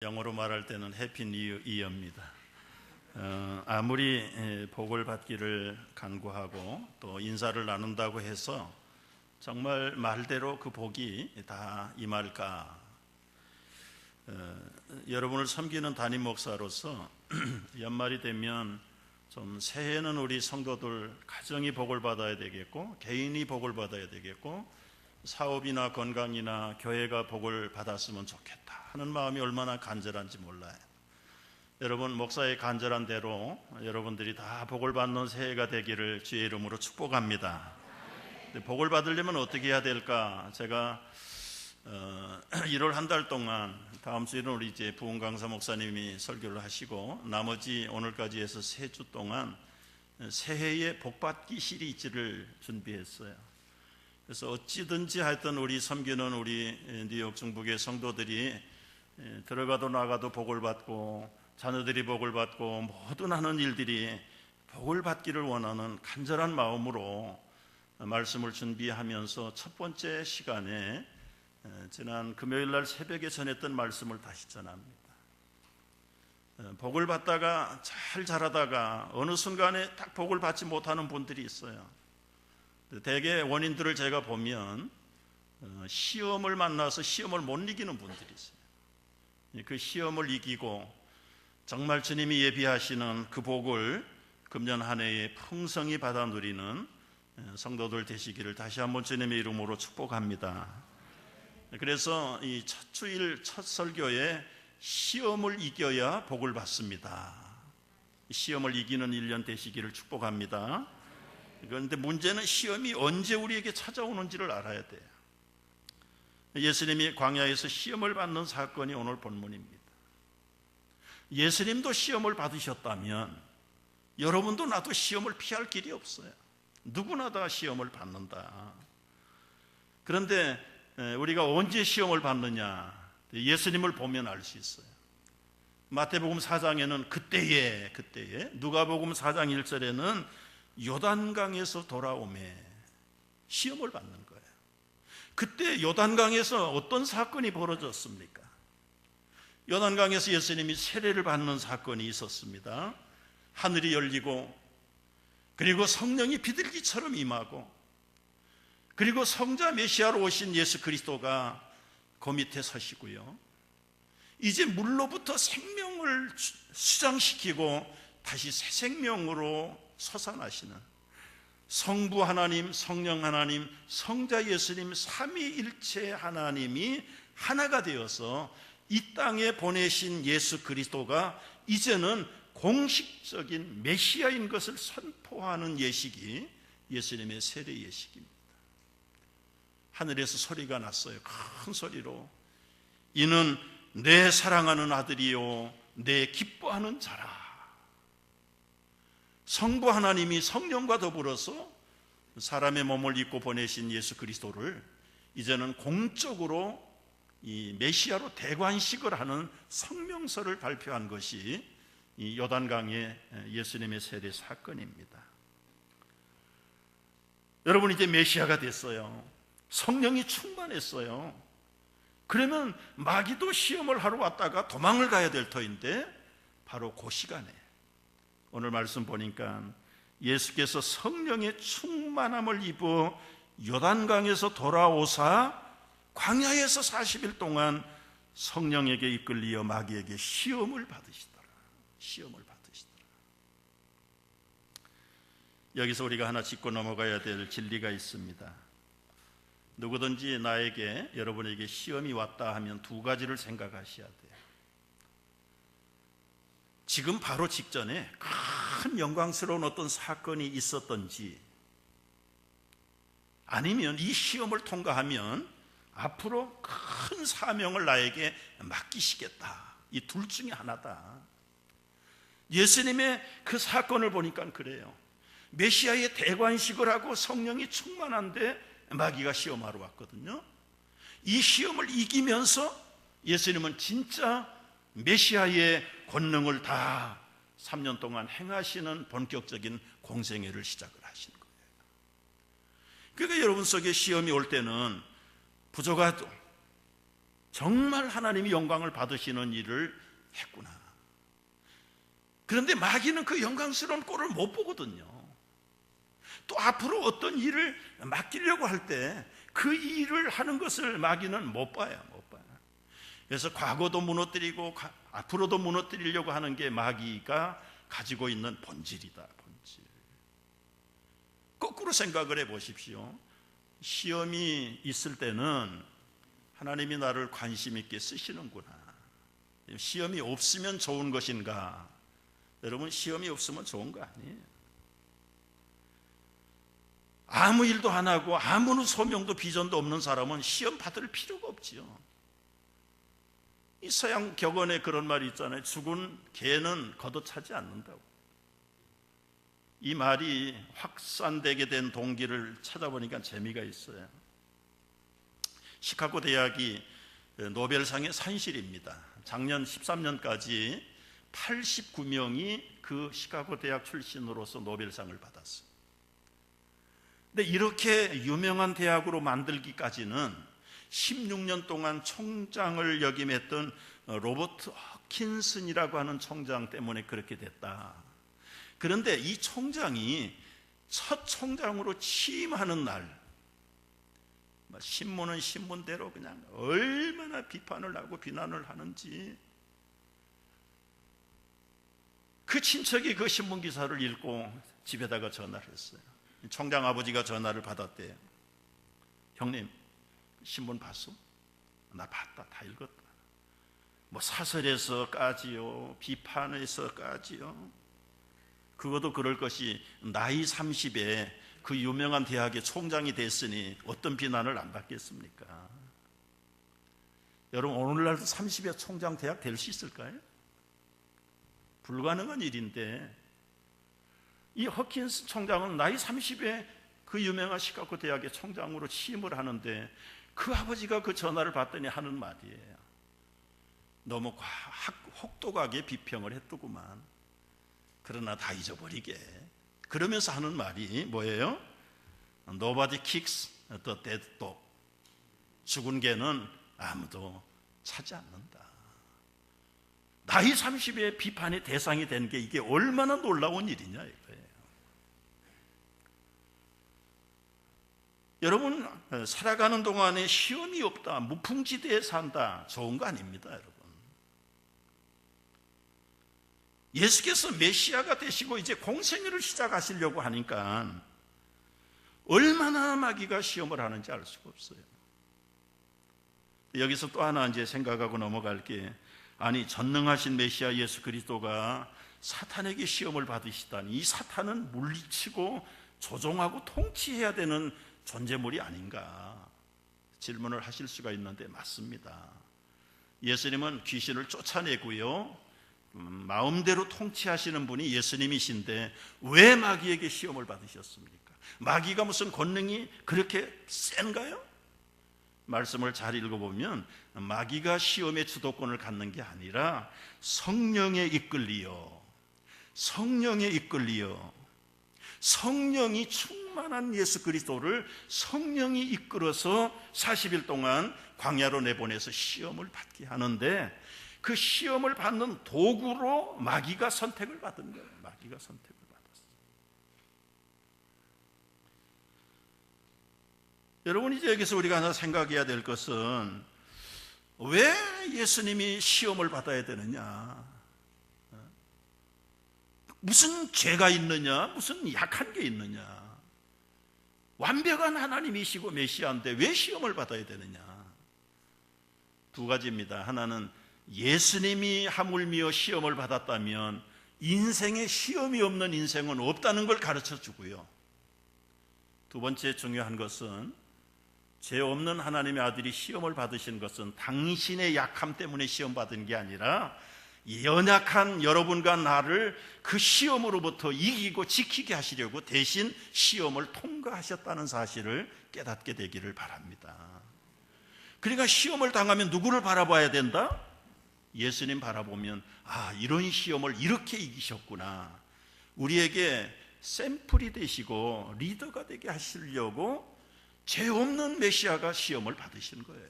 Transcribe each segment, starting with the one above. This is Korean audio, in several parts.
영어로 말할 때는 해피 뉴 이어입니다. 아무리 복을 받기를 간구하고 또 인사를 나눈다고 해서 정말 말대로 그 복이 다 임할까? 여러분을 섬기는 담임 목사로서 연말이 되면 좀 새해는 우리 성도들 가정이 복을 받아야 되겠고, 개인이 복을 받아야 되겠고, 사업이나 건강이나 교회가 복을 받았으면 좋겠다 하는 마음이 얼마나 간절한지 몰라요. 여러분, 목사의 간절한 대로 여러분들이 다 복을 받는 새해가 되기를 주의 이름으로 축복합니다. 복을 받으려면 어떻게 해야 될까? 제가 1월 한 달 동안, 다음 주에는 우리 이제 부흥 강사 목사님이 설교를 하시고 나머지 오늘까지 해서 3주 동안 새해의 복받기 시리즈를 준비했어요. 그래서 어찌든지 하여튼 우리 섬기는 우리 뉴욕 중북의 성도들이 들어가도 나가도 복을 받고 자녀들이 복을 받고 모든 하는 일들이 복을 받기를 원하는 간절한 마음으로 말씀을 준비하면서 첫 번째 시간에 지난 금요일 날 새벽에 전했던 말씀을 다시 전합니다. 복을 받다가 잘 자라다가 어느 순간에 딱 복을 받지 못하는 분들이 있어요. 대개 원인들을 제가 보면 시험을 만나서 시험을 못 이기는 분들이 있어요. 그 시험을 이기고 정말 주님이 예비하시는 그 복을 금년 한 해에 풍성히 받아 누리는 성도들 되시기를 다시 한번 주님의 이름으로 축복합니다. 그래서 이 첫 주일 첫 설교에 시험을 이겨야 복을 받습니다. 시험을 이기는 1년 되시기를 축복합니다. 그런데 문제는 시험이 언제 우리에게 찾아오는지를 알아야 돼요. 예수님이 광야에서 시험을 받는 사건이 오늘 본문입니다. 예수님도 시험을 받으셨다면 여러분도 나도 시험을 피할 길이 없어요. 누구나 다 시험을 받는다. 그런데 우리가 언제 시험을 받느냐? 예수님을 보면 알 수 있어요. 마태복음 4장에는 그때에, 누가복음 4장 1절에는 요단강에서 돌아오매 시험을 받는 거예요. 그때 요단강에서 어떤 사건이 벌어졌습니까? 요단강에서 예수님이 세례를 받는 사건이 있었습니다. 하늘이 열리고 그리고 성령이 비둘기처럼 임하고 그리고 성자 메시아로 오신 예수 그리스도가 그 밑에 서시고요. 이제 물로부터 생명을 수장시키고 다시 새 생명으로 솟아나시는 성부 하나님, 성령 하나님, 성자 예수님 삼위일체 하나님이 하나가 되어서 이 땅에 보내신 예수 그리스도가 이제는 공식적인 메시아인 것을 선포하는 예식이 예수님의 세례 예식입니다. 하늘에서 소리가 났어요. 큰 소리로 이는 내 사랑하는 아들이요 내 기뻐하는 자라. 성부 하나님이 성령과 더불어서 사람의 몸을 입고 보내신 예수 그리스도를 이제는 공적으로 이 메시아로 대관식을 하는 성명서를 발표한 것이 이 요단강의 예수님의 세례 사건입니다. 여러분, 이제 메시아가 됐어요. 성령이 충만했어요. 그러면 마귀도 시험을 하러 왔다가 도망을 가야 될 터인데 바로 그 시간에 오늘 말씀 보니까 예수께서 성령의 충만함을 입어 요단강에서 돌아오사 광야에서 40일 동안 성령에게 이끌리어 마귀에게 시험을 받으시더라. 여기서 우리가 하나 짚고 넘어가야 될 진리가 있습니다. 누구든지 나에게, 여러분에게 시험이 왔다 하면 두 가지를 생각하셔야 돼요. 지금 바로 직전에 큰 영광스러운 어떤 사건이 있었던지, 아니면 이 시험을 통과하면 앞으로 큰 사명을 나에게 맡기시겠다. 이 둘 중에 하나다. 예수님의 그 사건을 보니까 그래요. 메시아의 대관식을 하고 성령이 충만한데 마귀가 시험하러 왔거든요. 이 시험을 이기면서 예수님은 진짜 메시아의 권능을 다 3년 동안 행하시는 본격적인 공생애를 시작을 하신 거예요. 그러니까 여러분 속에 시험이 올 때는 부족하도 정말 하나님이 영광을 받으시는 일을 했구나. 그런데 마귀는 그 영광스러운 꼴을 못 보거든요. 또 앞으로 어떤 일을 맡기려고 할 때 그 일을 하는 것을 마귀는 못 봐요. 그래서 과거도 무너뜨리고 앞으로도 무너뜨리려고 하는 게 마귀가 가지고 있는 본질이다. 본질. 거꾸로 생각을 해보십시오. 시험이 있을 때는 하나님이 나를 관심 있게 쓰시는구나. 시험이 없으면 좋은 것인가? 여러분, 시험이 없으면 좋은 거 아니에요. 아무 일도 안 하고 아무 소명도 비전도 없는 사람은 시험 받을 필요가 없지요. 이 서양 격언에 그런 말이 있잖아요. 죽은 개는 걷어차지 않는다고. 이 말이 확산되게 된 동기를 찾아보니까 재미가 있어요. 시카고 대학이 노벨상의 산실입니다. 작년 13년까지 89명이 그 시카고 대학 출신으로서 노벨상을 받았어요. 근데 이렇게 유명한 대학으로 만들기까지는 16년 동안 총장을 역임했던 로버트 허킨슨이라고 하는 총장 때문에 그렇게 됐다. 그런데 이 총장이 첫 총장으로 취임하는 날, 신문은 신문대로 그냥 얼마나 비판을 하고 비난을 하는지, 그 친척이 그 신문 기사를 읽고 집에다가 전화를 했어요. 총장 아버지가 전화를 받았대요. 형님, 신문 봤어? 나 봤다. 다 읽었다. 뭐 사설에서까지요, 비판에서까지요. 그것도 그럴 것이 나이 30에 그 유명한 대학의 총장이 됐으니 어떤 비난을 안 받겠습니까? 여러분, 오늘날도 30에 총장 대학 될 수 있을까요? 불가능한 일인데, 이 허킨스 총장은 나이 30에 그 유명한 시카고 대학의 총장으로 취임을 하는데 그 아버지가 그 전화를 받더니 하는 말이에요. 너무 혹독하게 비평을 했더구만. 그러나 다 잊어버리게. 그러면서 하는 말이 뭐예요? Nobody kicks the dead dog. 죽은 개는 아무도 차지 않는다. 나이 30에 비판의 대상이 된 게 이게 얼마나 놀라운 일이냐 이거예요. 여러분, 살아가는 동안에 시험이 없다, 무풍지대에 산다, 좋은 거 아닙니다, 여러분. 예수께서 메시아가 되시고 이제 공생애를 시작하시려고 하니까 얼마나 마귀가 시험을 하는지 알 수가 없어요. 여기서 또 하나 이제 생각하고 넘어갈 게, 아니, 전능하신 메시아 예수 그리스도가 사탄에게 시험을 받으시다니, 이 사탄은 물리치고 조종하고 통치해야 되는 존재물이 아닌가 질문을 하실 수가 있는데, 맞습니다. 예수님은 귀신을 쫓아내고요, 마음대로 통치하시는 분이 예수님이신데 왜 마귀에게 시험을 받으셨습니까? 마귀가 무슨 권능이 그렇게 센가요? 말씀을 잘 읽어보면 마귀가 시험의 주도권을 갖는 게 아니라 성령에 이끌리어 성령이 충만한 예수 그리스도를 성령이 이끌어서 40일 동안 광야로 내보내서 시험을 받게 하는데, 그 시험을 받는 도구로 마귀가 선택을 받은 거예요. 마귀가 선택을 받았어요. 여러분, 이제 여기서 우리가 하나 생각해야 될 것은, 왜 예수님이 시험을 받아야 되느냐? 무슨 죄가 있느냐? 무슨 약한 게 있느냐? 완벽한 하나님이시고 메시아인데 왜 시험을 받아야 되느냐? 두 가지입니다. 하나는 예수님이 하물며 시험을 받았다면 인생에 시험이 없는 인생은 없다는 걸 가르쳐 주고요, 두 번째 중요한 것은 죄 없는 하나님의 아들이 시험을 받으신 것은 당신의 약함 때문에 시험 받은 게 아니라 연약한 여러분과 나를 그 시험으로부터 이기고 지키게 하시려고 대신 시험을 통과하셨다는 사실을 깨닫게 되기를 바랍니다. 그러니까 시험을 당하면 누구를 바라봐야 된다? 예수님 바라보면, 아, 이런 시험을 이렇게 이기셨구나, 우리에게 샘플이 되시고 리더가 되게 하시려고 죄 없는 메시아가 시험을 받으신 거예요.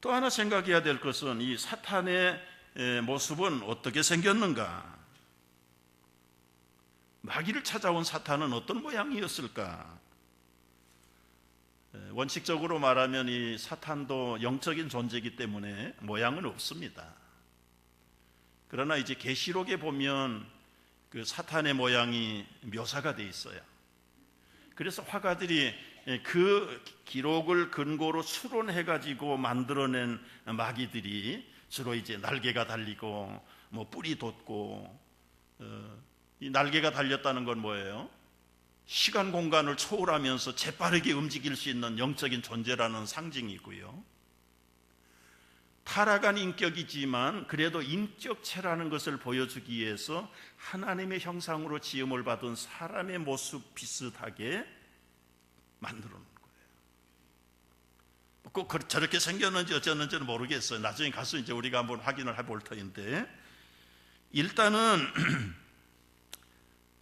또 하나 생각해야 될 것은 이 사탄의 모습은 어떻게 생겼는가? 마귀를 찾아온 사탄은 어떤 모양이었을까? 원칙적으로 말하면 이 사탄도 영적인 존재이기 때문에 모양은 없습니다. 그러나 이제 계시록에 보면 그 사탄의 모양이 묘사가 돼 있어요. 그래서 화가들이 그 기록을 근거로 추론해 가지고 만들어낸 마귀들이 주로 이제 날개가 달리고 뭐 뿔이 돋고, 이 날개가 달렸다는 건 뭐예요? 시간 공간을 초월하면서 재빠르게 움직일 수 있는 영적인 존재라는 상징이고요. 타락한 인격이지만 그래도 인격체라는 것을 보여주기 위해서 하나님의 형상으로 지음을 받은 사람의 모습 비슷하게 만들어 놓은 거예요. 꼭 저렇게 생겼는지 어쩌는지는 모르겠어요. 나중에 가서 이제 우리가 한번 확인을 해볼 터인데, 일단은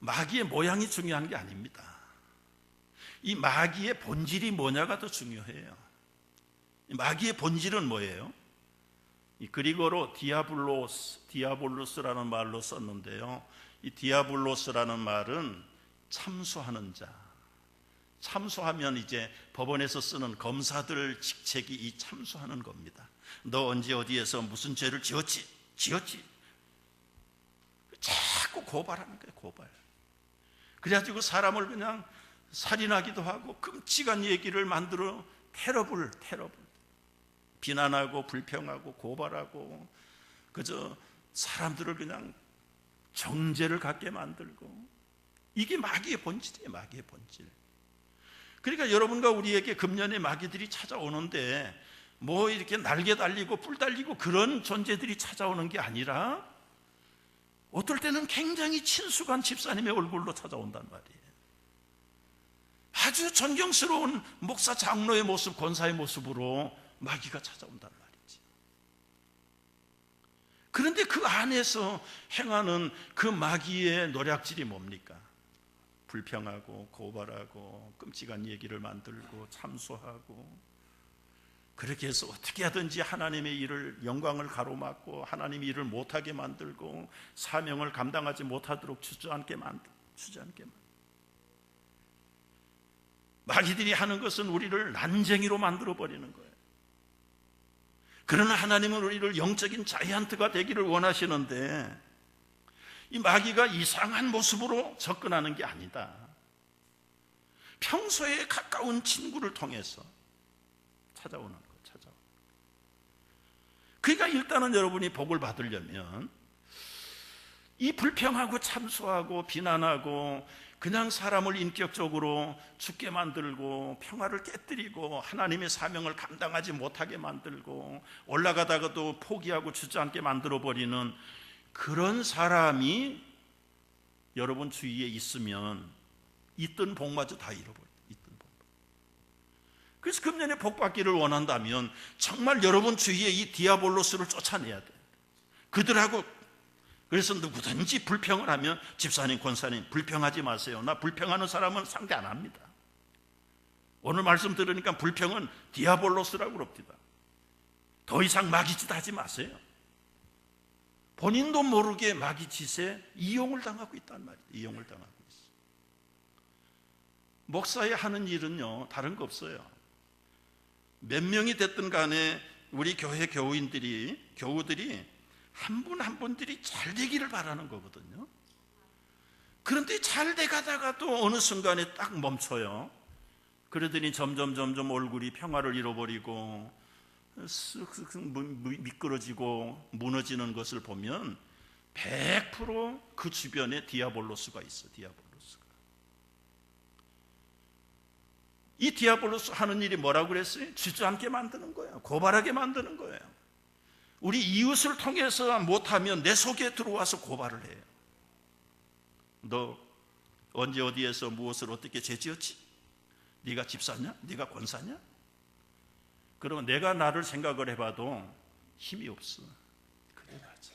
마귀의 모양이 중요한 게 아닙니다. 이 마귀의 본질이 뭐냐가 더 중요해요. 마귀의 본질은 뭐예요? 이 그리고로 디아볼로스라는 말로 썼는데요. 이 디아볼로스라는 말은 참수하는 자. 참수하면 이제 법원에서 쓰는 검사들 직책이 이 참수하는 겁니다. 너 언제 어디에서 무슨 죄를 지었지? 자꾸 고발하는 거예요. 고발. 그래가지고 사람을 그냥 살인하기도 하고 끔찍한 얘기를 만들어 테러블 비난하고 불평하고 고발하고, 그저 사람들을 그냥 정죄를 갖게 만들고, 이게 마귀의 본질이에요. 마귀의 본질. 그러니까 여러분과 우리에게 금년에 마귀들이 찾아오는데 뭐 이렇게 날개 달리고 뿔 달리고 그런 존재들이 찾아오는 게 아니라 어떨 때는 굉장히 친숙한 집사님의 얼굴로 찾아온단 말이에요. 아주 존경스러운 목사 장로의 모습, 권사의 모습으로 마귀가 찾아온단 말이지. 그런데 그 안에서 행하는 그 마귀의 노략질이 뭡니까? 불평하고 고발하고 끔찍한 얘기를 만들고 참소하고, 그렇게 해서 어떻게 하든지 하나님의 일을, 영광을 가로막고 하나님의 일을 못하게 만들고 사명을 감당하지 못하도록 주저앉게 만들고. 마귀들이 하는 것은 우리를 난쟁이로 만들어버리는 거예요. 그러나 하나님은 우리를 영적인 자이언트가 되기를 원하시는데, 이 마귀가 이상한 모습으로 접근하는 게 아니다. 평소에 가까운 친구를 통해서 찾아오는 거예요. 그러니까 일단은 여러분이 복을 받으려면 이 불평하고 참소하고 비난하고 그냥 사람을 인격적으로 죽게 만들고 평화를 깨뜨리고 하나님의 사명을 감당하지 못하게 만들고 올라가다가도 포기하고 주저앉게 만들어버리는 그런 사람이 여러분 주위에 있으면 있던 복마저 다 잃어버려요. 그래서 금년에 복 받기를 원한다면 정말 여러분 주위에 이 디아볼로스를 쫓아내야 돼요. 그들하고, 그래서 누구든지 불평을 하면 집사님, 권사님 불평하지 마세요. 나 불평하는 사람은 상대 안 합니다. 오늘 말씀 들으니까 불평은 디아볼로스라고 그럽니다. 더 이상 마귀짓 하지 마세요. 본인도 모르게 마귀짓에 이용을 당하고 있단 말이에요. 이용을 당하고 있어요. 목사의 하는 일은요, 다른 거 없어요. 몇 명이 됐든 간에 우리 교회 교우들이 한 분 한 분들이 잘 되기를 바라는 거거든요. 그런데 잘 돼가다가도 어느 순간에 딱 멈춰요. 그러더니 점점 얼굴이 평화를 잃어버리고 쓱쓱 미끄러지고 무너지는 것을 보면 100% 그 주변에 디아볼로스가 있어. 이 디아볼로스 하는 일이 뭐라고 그랬어요? 주저앉게 만드는 거예요. 고발하게 만드는 거예요. 우리 이웃을 통해서 못하면 내 속에 들어와서 고발을 해요. 너 언제 어디에서 무엇을 어떻게 죄지었지? 네가 집사냐? 네가 권사냐? 그러면 내가 나를 생각을 해봐도 힘이 없어. 그래 맞아.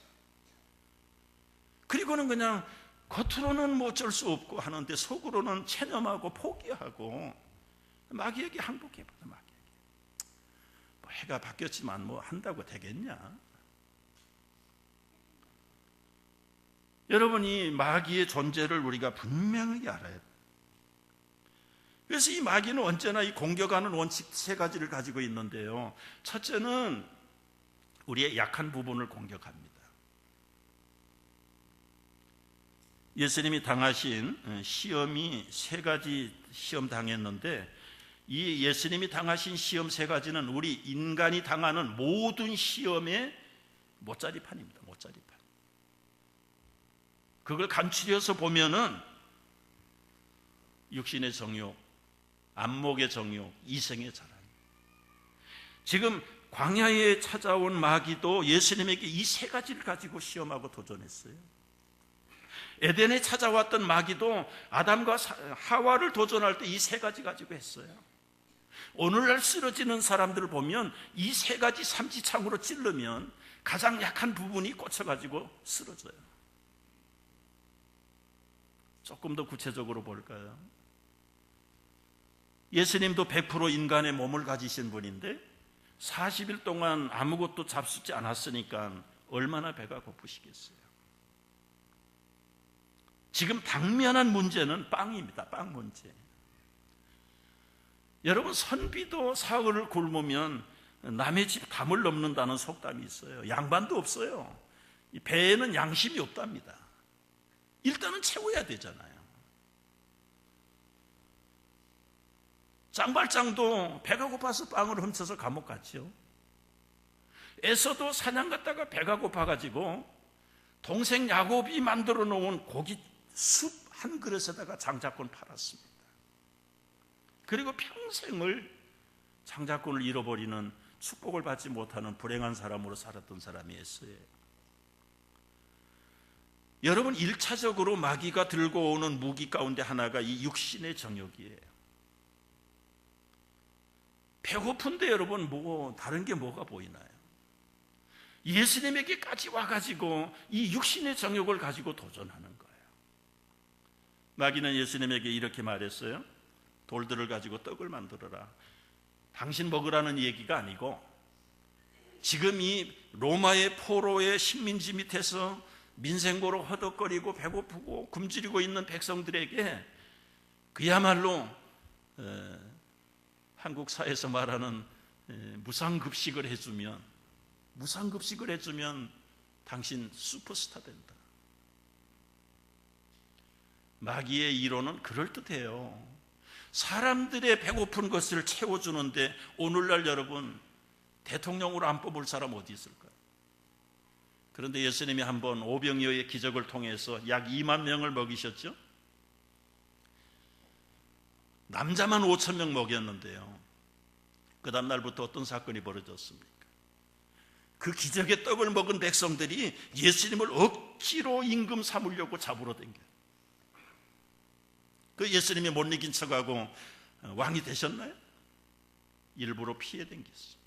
그리고는 그냥 겉으로는 뭐 어쩔 수 없고 하는데 속으로는 체념하고 포기하고 마귀에게 항복해버려. 마귀에게 해가 바뀌었지만 뭐 한다고 되겠냐? 여러분이 마귀의 존재를 우리가 분명히 알아야 돼요. 그래서 이 마귀는 언제나 이 공격하는 원칙 세 가지를 가지고 있는데요. 첫째는 우리의 약한 부분을 공격합니다. 예수님이 당하신 시험이 세 가지 시험 당했는데, 이 예수님이 당하신 시험 세 가지는 우리 인간이 당하는 모든 시험의 못자리판입니다. 못자리판. 그걸 간추려서 보면은 육신의 정욕, 안목의 정욕, 이생의 자랑. 지금 광야에 찾아온 마귀도 예수님에게 이 세 가지를 가지고 시험하고 도전했어요. 에덴에 찾아왔던 마귀도 아담과 하와를 도전할 때 이 세 가지 가지고 했어요. 오늘날 쓰러지는 사람들을 보면 이 세 가지 삼지창으로 찌르면 가장 약한 부분이 꽂혀가지고 쓰러져요. 조금 더 구체적으로 볼까요? 예수님도 100% 인간의 몸을 가지신 분인데 40일 동안 아무것도 잡수지 않았으니까 얼마나 배가 고프시겠어요. 지금 당면한 문제는 빵입니다. 빵 문제. 여러분, 선비도 사흘을 굶으면 남의 집 담을 넘는다는 속담이 있어요. 양반도 없어요. 배에는 양심이 없답니다. 일단은 채워야 되잖아요. 짱발장도 배가 고파서 빵을 훔쳐서 감옥 갔죠. 에서도 사냥 갔다가 배가 고파가지고 동생 야곱이 만들어 놓은 고기 숲 한 그릇에다가 장자권 팔았습니다. 그리고 평생을 장자권을 잃어버리는, 축복을 받지 못하는 불행한 사람으로 살았던 사람이 에서예요. 여러분, 1차적으로 마귀가 들고 오는 무기 가운데 하나가 이 육신의 정욕이에요. 배고픈데 여러분, 다른 게 뭐가 보이나요? 예수님에게까지 와가지고 이 육신의 정욕을 가지고 도전하는 거예요. 마귀는 예수님에게 이렇게 말했어요. 돌들을 가지고 떡을 만들어라. 당신 먹으라는 얘기가 아니고, 지금 이 로마의 포로의 식민지 밑에서 민생고로 허덕거리고 배고프고 굶주리고 있는 백성들에게 그야말로 한국 사회에서 말하는 무상급식을 해주면 당신 슈퍼스타 된다. 마귀의 이론은 그럴듯해요. 사람들의 배고픈 것을 채워주는데 오늘날 여러분, 대통령으로 안 뽑을 사람 어디 있을까요? 그런데 예수님이 한번 오병이어의 기적을 통해서 약 2만 명을 먹이셨죠. 남자만 5천 명 먹였는데요, 그 다음 날부터 어떤 사건이 벌어졌습니까? 그 기적의 떡을 먹은 백성들이 예수님을 억지로 임금 삼으려고 잡으러 댕겨요. 그 예수님이 못 이긴 척하고 왕이 되셨나요? 일부러 피해 댕겼어요.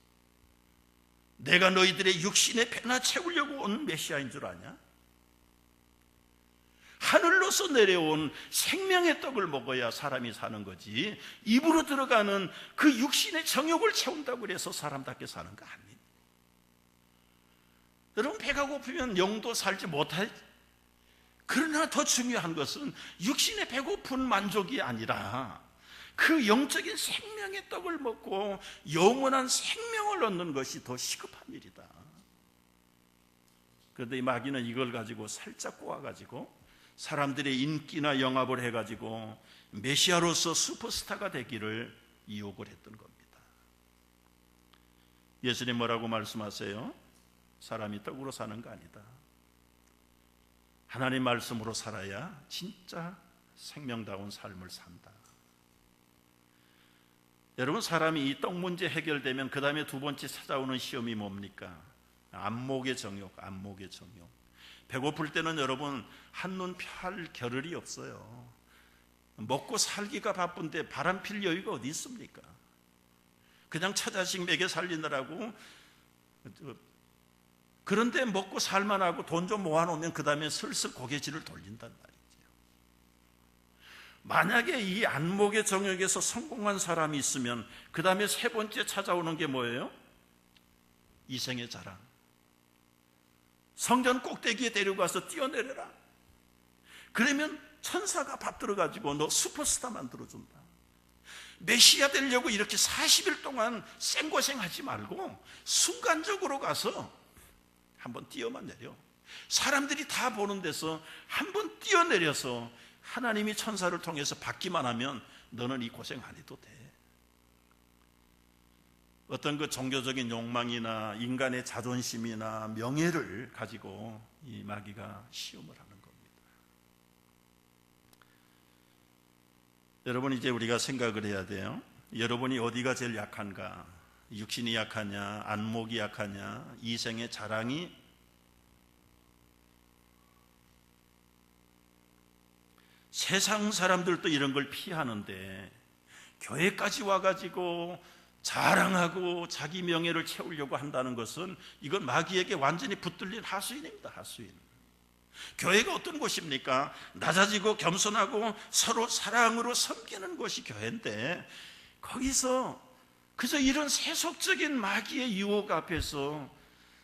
내가 너희들의 육신의 배나 채우려고 온 메시아인 줄 아냐? 하늘로서 내려온 생명의 떡을 먹어야 사람이 사는 거지, 입으로 들어가는 그 육신의 정욕을 채운다고 해서 사람답게 사는 거 아닙니다. 여러분, 배가 고프면 영도 살지 못할. 그러나 더 중요한 것은 육신의 배고픈 만족이 아니라 그 영적인 생명의 떡을 먹고 영원한 생명을 얻는 것이 더 시급한 일이다. 그런데 이 마귀는 이걸 가지고 살짝 꼬아가지고 사람들의 인기나 영합을 해가지고 메시아로서 슈퍼스타가 되기를 유혹을 했던 겁니다. 예수님 뭐라고 말씀하세요? 사람이 떡으로 사는 거 아니다. 하나님 말씀으로 살아야 진짜 생명다운 삶을 산다. 여러분, 사람이 이 떡 문제 해결되면 그 다음에 두 번째 찾아오는 시험이 뭡니까? 안목의 정욕, 안목의 정욕. 배고플 때는 여러분, 한눈 펼 겨를이 없어요. 먹고 살기가 바쁜데 바람 필 여유가 어디 있습니까? 그냥 처자식 먹여 살리느라고. 그런데 먹고 살만하고 돈 좀 모아놓으면 그 다음에 슬슬 고개질을 돌린단 말이죠. 만약에 이 안목의 정욕에서 성공한 사람이 있으면 그 다음에 세 번째 찾아오는 게 뭐예요? 이생의 자랑. 성전 꼭대기에 데려가서 뛰어내려라. 그러면 천사가 받들어가지고 너 슈퍼스타 만들어준다. 메시아 되려고 이렇게 40일 동안 생고생하지 말고 순간적으로 가서 한번 뛰어만 내려. 사람들이 다 보는 데서 한번 뛰어내려서 하나님이 천사를 통해서 받기만 하면 너는 이 고생 안 해도 돼. 어떤 그 종교적인 욕망이나 인간의 자존심이나 명예를 가지고 이 마귀가 시험을 하는 겁니다. 여러분, 이제 우리가 생각을 해야 돼요. 여러분이 어디가 제일 약한가? 육신이 약하냐? 안목이 약하냐? 이생의 자랑이? 세상 사람들도 이런 걸 피하는데 교회까지 와가지고 자랑하고 자기 명예를 채우려고 한다는 것은 이건 마귀에게 완전히 붙들린 하수인입니다. 하수인. 교회가 어떤 곳입니까? 낮아지고 겸손하고 서로 사랑으로 섬기는 곳이 교회인데, 거기서 그저 이런 세속적인 마귀의 유혹 앞에서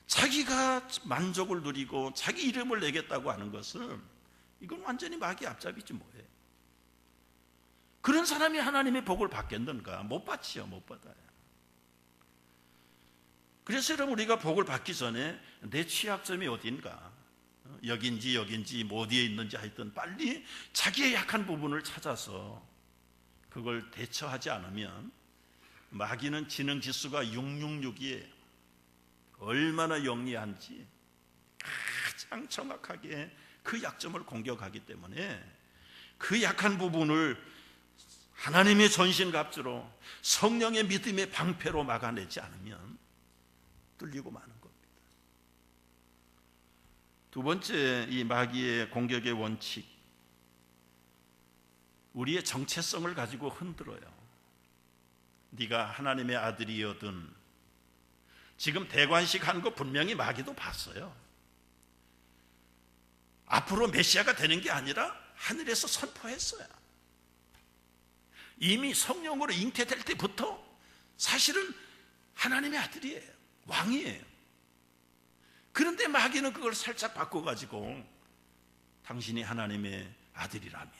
자기가 만족을 누리고 자기 이름을 내겠다고 하는 것은 이건 완전히 마귀 앞잡이지 뭐예요. 그런 사람이 하나님의 복을 받겠는가? 못 받지요. 못 받아요. 그래서 여러분, 우리가 복을 받기 전에 내 취약점이 어딘가, 여긴지 뭐 어디에 있는지 하여튼 빨리 자기의 약한 부분을 찾아서 그걸 대처하지 않으면 마귀는 지능지수가 666이에요. 얼마나 영리한지 가장 정확하게 그 약점을 공격하기 때문에 그 약한 부분을 하나님의 전신갑주로 성령의 믿음의 방패로 막아내지 않으면 뚫리고 마는 겁니다. 두 번째, 이 마귀의 공격의 원칙, 우리의 정체성을 가지고 흔들어요. 네가 하나님의 아들이여든. 지금 대관식 한 거 분명히 마귀도 봤어요. 앞으로 메시아가 되는 게 아니라 하늘에서 선포했어요. 이미 성령으로 잉태될 때부터 사실은 하나님의 아들이에요. 왕이에요. 그런데 마귀는 그걸 살짝 바꿔가지고 당신이 하나님의 아들이라면,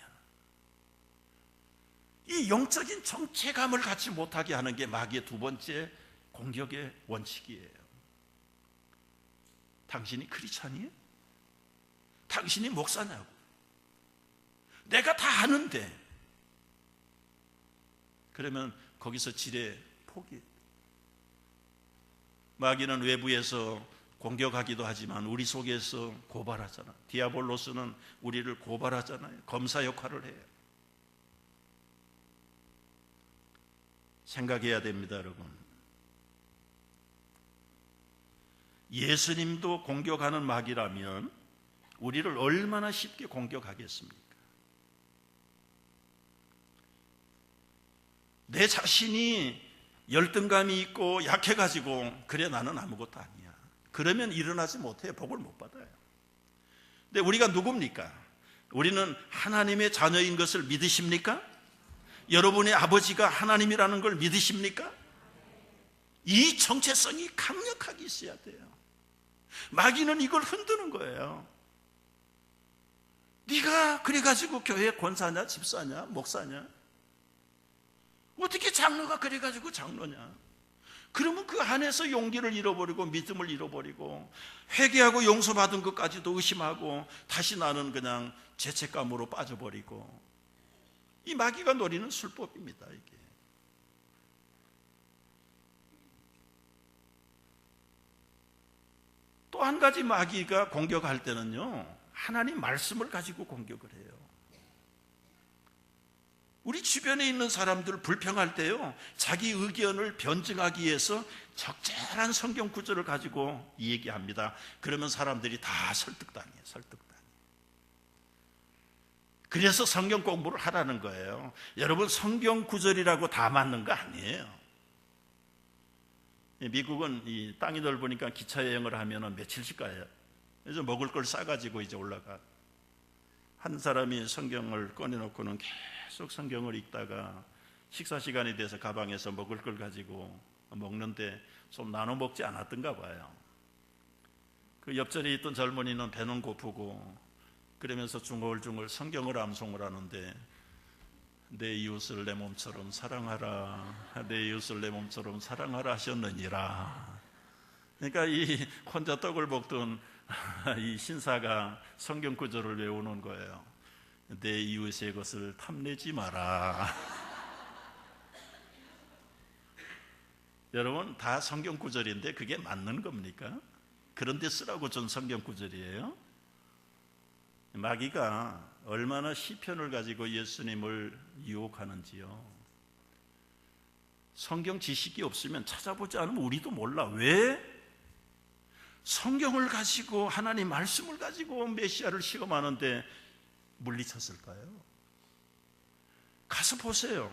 이 영적인 정체감을 갖지 못하게 하는 게 마귀의 두 번째 공격의 원칙이에요. 당신이 크리스찬이에요? 당신이 목사냐고? 내가 다 아는데. 그러면 거기서 지레 포기. 마귀는 외부에서 공격하기도 하지만 우리 속에서 고발하잖아. 디아볼로스는 우리를 고발하잖아요. 검사 역할을 해요. 생각해야 됩니다, 여러분. 예수님도 공격하는 마귀라면 우리를 얼마나 쉽게 공격하겠습니까? 내 자신이 열등감이 있고 약해가지고 그래 나는 아무것도 아니야, 그러면 일어나지 못해요. 복을 못 받아요. 근데 우리가 누굽니까? 우리는 하나님의 자녀인 것을 믿으십니까? 여러분의 아버지가 하나님이라는 걸 믿으십니까? 이 정체성이 강력하게 있어야 돼요. 마귀는 이걸 흔드는 거예요. 네가 그래가지고 교회 권사냐, 집사냐, 목사냐? 어떻게 장로가 그래가지고 장로냐? 그러면 그 안에서 용기를 잃어버리고 믿음을 잃어버리고 회개하고 용서받은 것까지도 의심하고 다시 나는 그냥 죄책감으로 빠져버리고, 이 마귀가 노리는 술법입니다. 이게 또 한 가지 마귀가 공격할 때는요, 하나님 말씀을 가지고 공격을 해요. 우리 주변에 있는 사람들 불평할 때요, 자기 의견을 변증하기 위해서 적절한 성경 구절을 가지고 얘기합니다. 그러면 사람들이 다 설득당해요. 설득당해요. 그래서 성경 공부를 하라는 거예요. 여러분, 성경 구절이라고 다 맞는 거 아니에요. 미국은 이 땅이 넓으니까 기차 여행을 하면 며칠씩 가요. 그래서 먹을 걸 싸가지고 이제 올라가. 한 사람이 성경을 꺼내놓고는 계속 성경을 읽다가 식사 시간이 돼서 가방에서 먹을 걸 가지고 먹는데 좀 나눠 먹지 않았던가 봐요. 그 옆자리에 있던 젊은이는 배는 고프고 그러면서 중얼중얼 성경을 암송을 하는데, 내 이웃을 내 몸처럼 사랑하라, 내 이웃을 내 몸처럼 사랑하라 하셨느니라. 그러니까 이 혼자 떡을 먹던 이 신사가 성경 구절을 외우는 거예요. 내 이웃의 것을 탐내지 마라. 여러분, 다 성경 구절인데 그게 맞는 겁니까? 그런데 쓰라고 준 성경 구절이에요? 마귀가 얼마나 시편을 가지고 예수님을 유혹하는지요. 성경 지식이 없으면 찾아보지 않으면 우리도 몰라. 왜? 성경을 가지고, 하나님 말씀을 가지고 메시아를 시험하는데 물리쳤을까요? 가서 보세요.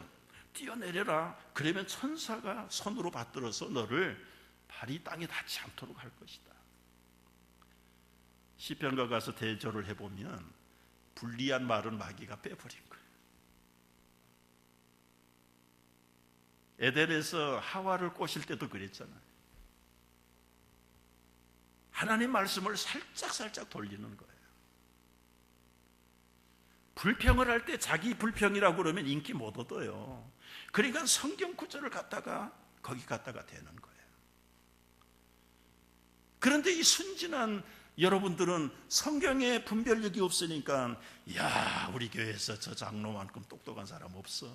뛰어내려라. 그러면 천사가 손으로 받들어서 너를 발이 땅에 닿지 않도록 할 것이다. 시편가 가서 대조를 해보면 불리한 말은 마귀가 빼버린 거예요. 에덴에서 하와를 꼬실 때도 그랬잖아요. 하나님 말씀을 살짝 돌리는 거예요. 불평을 할 때 자기 불평이라고 그러면 인기 못 얻어요. 그러니까 성경 구절을 갖다가 거기 갖다가 대는 거예요. 그런데 이 순진한 여러분들은 성경에 분별력이 없으니까, 야, 우리 교회에서 저 장로만큼 똑똑한 사람 없어.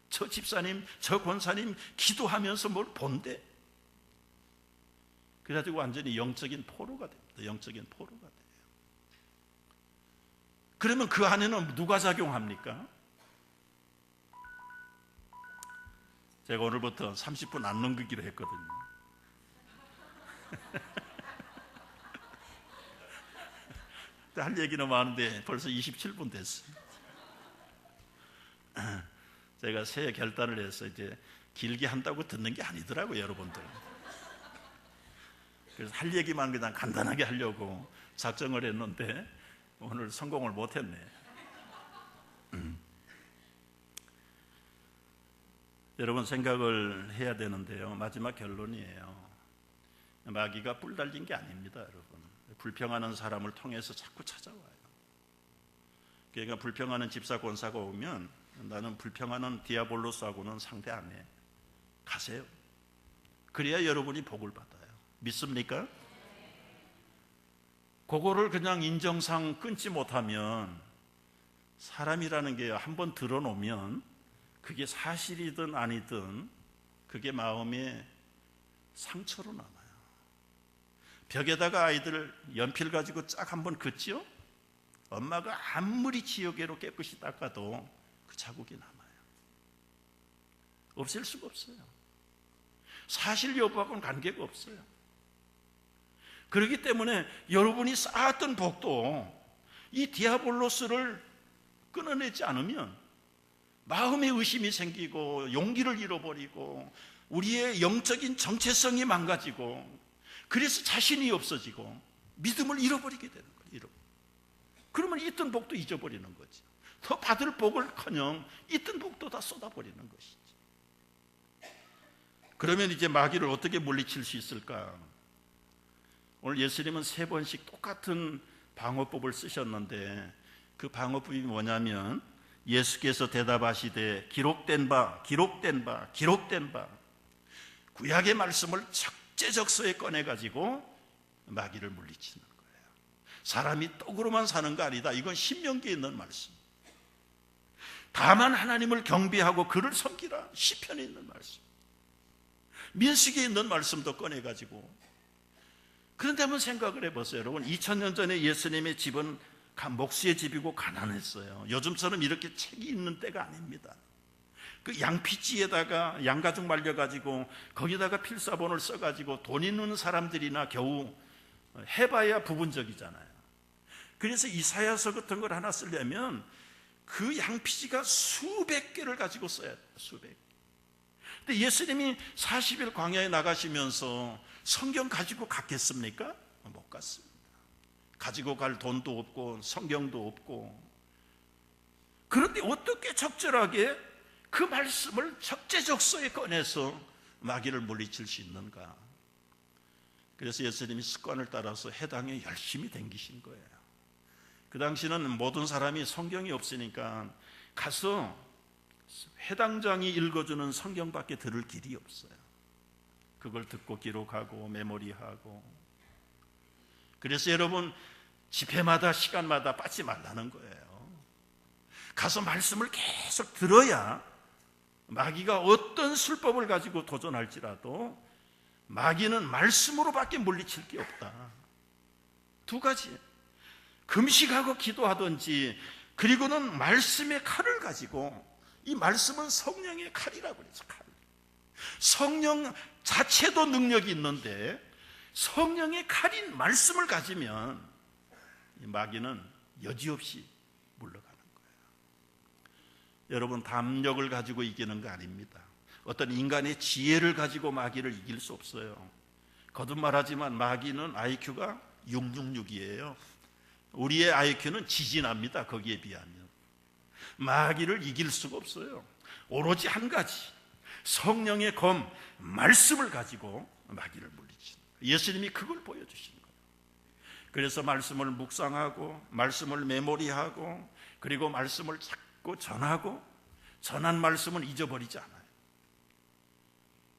저 집사님, 저 권사님 기도하면서 뭘 본대. 그래가지고 완전히 영적인 포로가 됩니다. 영적인 포로가 돼요. 그러면 그 안에는 누가 작용합니까? 제가 오늘부터 30분 안 넘기기로 했거든요. 할 얘기는 많은데 벌써 27분 됐어요. 제가 새해 결단을 해서 이제 길게 한다고 듣는 게 아니더라고요, 여러분들. 그래서 할 얘기만 그냥 간단하게 하려고 작정을 했는데 오늘 성공을 못했네. 여러분, 생각을 해야 되는데요, 마지막 결론이에요. 마귀가 뿔 달린 게 아닙니다, 여러분. 불평하는 사람을 통해서 자꾸 찾아와요. 그러니까 불평하는 집사 권사가 오면 나는 불평하는 디아볼로스하고는 상대 안 해. 가세요. 그래야 여러분이 복을 받아요. 믿습니까? 그거를 그냥 인정상 끊지 못하면, 사람이라는 게 한번 드러놓으면 그게 사실이든 아니든 그게 마음에 상처로 남아요. 벽에다가 아이들 연필 가지고 쫙 한번 긋지요? 엄마가 아무리 지우개로 깨끗이 닦아도 그 자국이 남아요. 없앨 수가 없어요. 사실 여부하고는 관계가 없어요. 그렇기 때문에 여러분이 쌓았던 복도 이 디아볼로스를 끊어내지 않으면 마음에 의심이 생기고 용기를 잃어버리고 우리의 영적인 정체성이 망가지고, 그래서 자신이 없어지고 믿음을 잃어버리게 되는 거예요. 그러면 있던 복도 잊어버리는 거죠. 더 받을 복을커녕 있던 복도 다 쏟아버리는 것이죠. 그러면 이제 마귀를 어떻게 물리칠 수 있을까? 오늘 예수님은 3번씩 똑같은 방어법을 쓰셨는데, 그 방어법이 뭐냐면, 예수께서 대답하시되 기록된 바 구약의 말씀을 적재적소에 꺼내가지고 마귀를 물리치는 거예요. 사람이 떡으로만 사는 거 아니다. 이건 신명기에 있는 말씀. 다만 하나님을 경배하고 그를 섬기라. 시편에 있는 말씀. 민수기에 있는 말씀도 꺼내가지고. 그런데 한번 생각을 해보세요. 여러분, 2000년 전에 예수님의 집은 목수의 집이고 가난했어요. 요즘처럼 이렇게 책이 있는 때가 아닙니다. 그 양피지에다가 양가죽 말려가지고 거기다가 필사본을 써가지고 돈 있는 사람들이나 겨우 해봐야 부분적이잖아요. 그래서 이사야서 같은 걸 하나 쓰려면 그 양피지가 수백 개를 가지고 써야 돼요. 수백 개. 근데 예수님이 40일 광야에 나가시면서 성경 가지고 갔겠습니까? 못 갔습니다. 가지고 갈 돈도 없고 성경도 없고. 그런데 어떻게 적절하게 그 말씀을 적재적소에 꺼내서 마귀를 물리칠 수 있는가? 그래서 예수님이 습관을 따라서 해당에 열심히 다니신 거예요. 그 당시는 모든 사람이 성경이 없으니까 가서 해당장이 읽어주는 성경밖에 들을 길이 없어요. 그걸 듣고 기록하고 메모리하고. 그래서 여러분, 집회마다 시간마다 빠지지 말라는 거예요. 가서 말씀을 계속 들어야 마귀가 어떤 술법을 가지고 도전할지라도 마귀는 말씀으로밖에 물리칠 게 없다. 두 가지, 금식하고 기도하든지, 그리고는 말씀의 칼을 가지고, 이 말씀은 성령의 칼이라고 그러죠. 칼. 성령 자체도 능력이 있는데 성령의 칼인 말씀을 가지면 마귀는 여지없이 물러가는 거예요. 여러분, 담력을 가지고 이기는 거 아닙니다. 어떤 인간의 지혜를 가지고 마귀를 이길 수 없어요. 거듭 말하지만 마귀는 IQ가 666이에요. 우리의 IQ는 지진합니다. 거기에 비하면 마귀를 이길 수가 없어요. 오로지 한 가지, 성령의 검, 말씀을 가지고 마귀를 물리치는 거예요. 예수님이 그걸 보여주신 거예요. 그래서 말씀을 묵상하고 말씀을 메모리하고 그리고 말씀을 자꾸 전하고, 전한 말씀은 잊어버리지 않아요.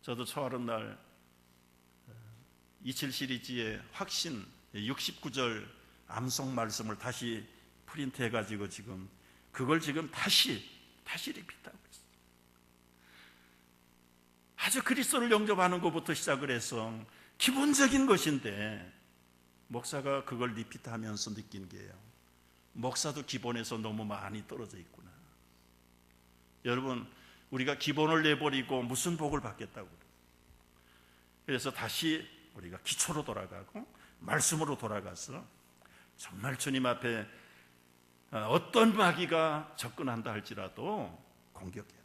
저도 초하룻 날 27 시리즈의 확신 69절 암송 말씀을 다시 프린트해가지고 지금 그걸 지금 다시 리피트하고 있어요. 아주 그리스도를 영접하는 것부터 시작을 해서 기본적인 것인데 목사가 그걸 리피트하면서 느낀 게요, 목사도 기본에서 너무 많이 떨어져 있구나. 여러분, 우리가 기본을 내버리고 무슨 복을 받겠다고 그래요. 그래서 다시 우리가 기초로 돌아가고 말씀으로 돌아가서 정말 주님 앞에 어떤 마귀가 접근한다 할지라도 공격해야 돼.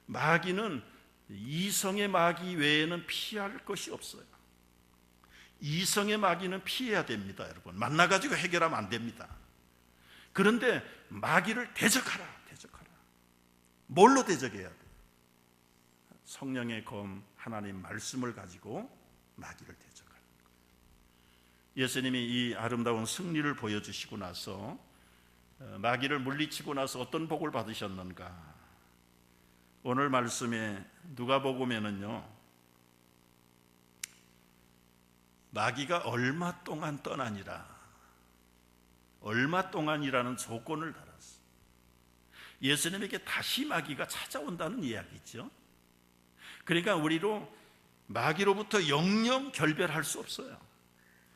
마귀는 이성의 마귀 외에는 피할 것이 없어요. 이성의 마귀는 피해야 됩니다. 여러분, 만나가지고 해결하면 안 됩니다. 그런데 마귀를 대적하라. 뭘로 대적해야 돼? 성령의 검, 하나님 말씀을 가지고 마귀를 대적하는 거예요. 예수님이 이 아름다운 승리를 보여주시고 나서 마귀를 물리치고 나서 어떤 복을 받으셨는가? 오늘 말씀에 누가복음에는요, 마귀가 얼마 동안 떠나니라, 얼마 동안이라는 조건을 달았어요. 예수님에게 다시 마귀가 찾아온다는 이야기죠. 그러니까 우리로 마귀로부터 영영 결별할 수 없어요.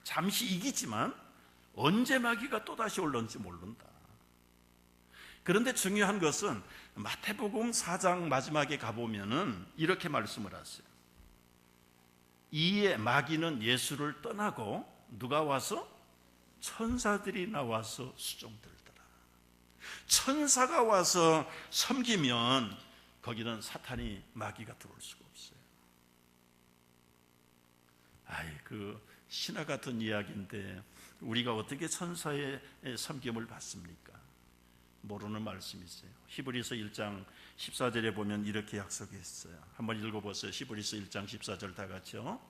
잠시 이기지만 언제 마귀가 또다시 올는지 모른다. 그런데 중요한 것은 마태복음 4장 마지막에 가보면은 이렇게 말씀을 하세요. 이에 마귀는 예수를 떠나고 누가 와서? 천사들이 나와서 수종들더라. 천사가 와서 섬기면 거기는 사탄이, 마귀가 들어올 수가 없어요. 그 신화 같은 이야기인데 우리가 어떻게 천사의 섬김을 받습니까? 모르는 말씀이 있어요. 히브리서 1장 14절에 보면 이렇게 약속했어요. 한번 읽어보세요. 히브리서 1장 14절 다 같이요.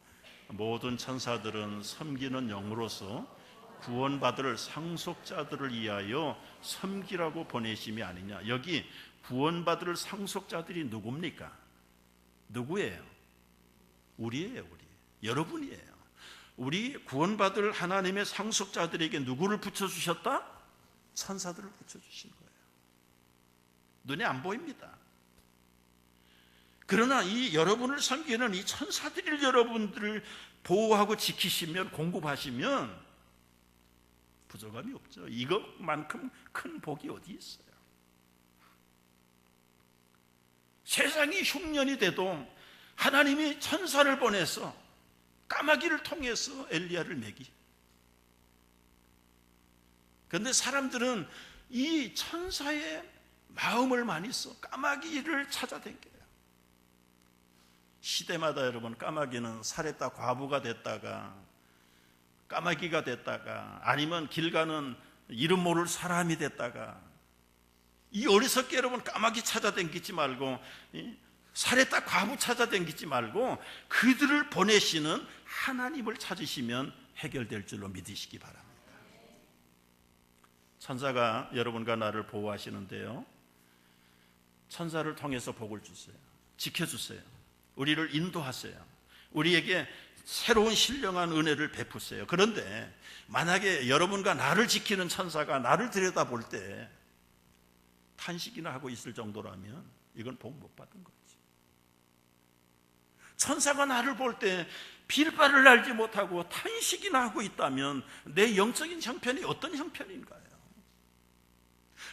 모든 천사들은 섬기는 영으로서 구원받을 상속자들을 위하여 섬기라고 보내심이 아니냐. 여기 구원받을 상속자들이 누굽니까? 누구예요? 우리예요. 우리. 여러분이에요. 우리 구원받을 하나님의 상속자들에게 누구를 붙여주셨다? 천사들을 붙여주신 거예요. 눈에 안 보입니다. 그러나 이 여러분을 섬기는 이 천사들이 여러분들을 보호하고 지키시면, 공급하시면 부족함이 없죠. 이것만큼 큰 복이 어디 있어요? 세상이 흉년이 돼도 하나님이 천사를 보내서 까마귀를 통해서 엘리야를 먹이. 그런데 사람들은 이 천사의 마음을 많이 써 까마귀를 찾아다녀요. 시대마다 여러분, 까마귀는 살했다 과부가 됐다가 까마귀가 됐다가 아니면 길 가는 이름 모를 사람이 됐다가, 이 어리석게 여러분 까마귀 찾아다니지 말고 살했다 과부 찾아다니지 말고 그들을 보내시는 하나님을 찾으시면 해결될 줄로 믿으시기 바랍니다. 천사가 여러분과 나를 보호하시는데요, 천사를 통해서 복을 주세요. 지켜주세요. 우리를 인도하세요. 우리에게 새로운 신령한 은혜를 베푸세요. 그런데 만약에 여러분과 나를 지키는 천사가 나를 들여다볼 때 탄식이나 하고 있을 정도라면 이건 복 못 받은 거지. 천사가 나를 볼 때 빌바를 알지 못하고 탄식이나 하고 있다면 내 영적인 형편이 어떤 형편인가요?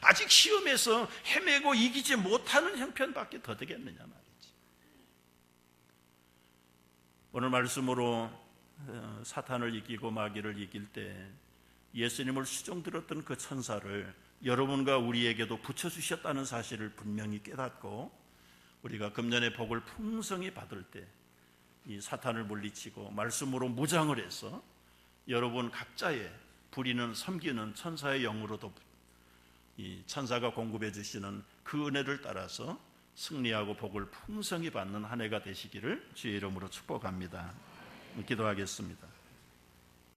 아직 시험에서 헤매고 이기지 못하는 형편밖에 더 되겠느냐 말이지. 오늘 말씀으로 사탄을 이기고 마귀를 이길 때 예수님을 수종 들었던 그 천사를 여러분과 우리에게도 붙여주셨다는 사실을 분명히 깨닫고 우리가 금년의 복을 풍성히 받을 때 이 사탄을 물리치고 말씀으로 무장을 해서 여러분 각자의 부리는 섬기는 천사의 영으로도 이 천사가 공급해 주시는 그 은혜를 따라서 승리하고 복을 풍성히 받는 한 해가 되시기를 주의 이름으로 축복합니다. 기도하겠습니다.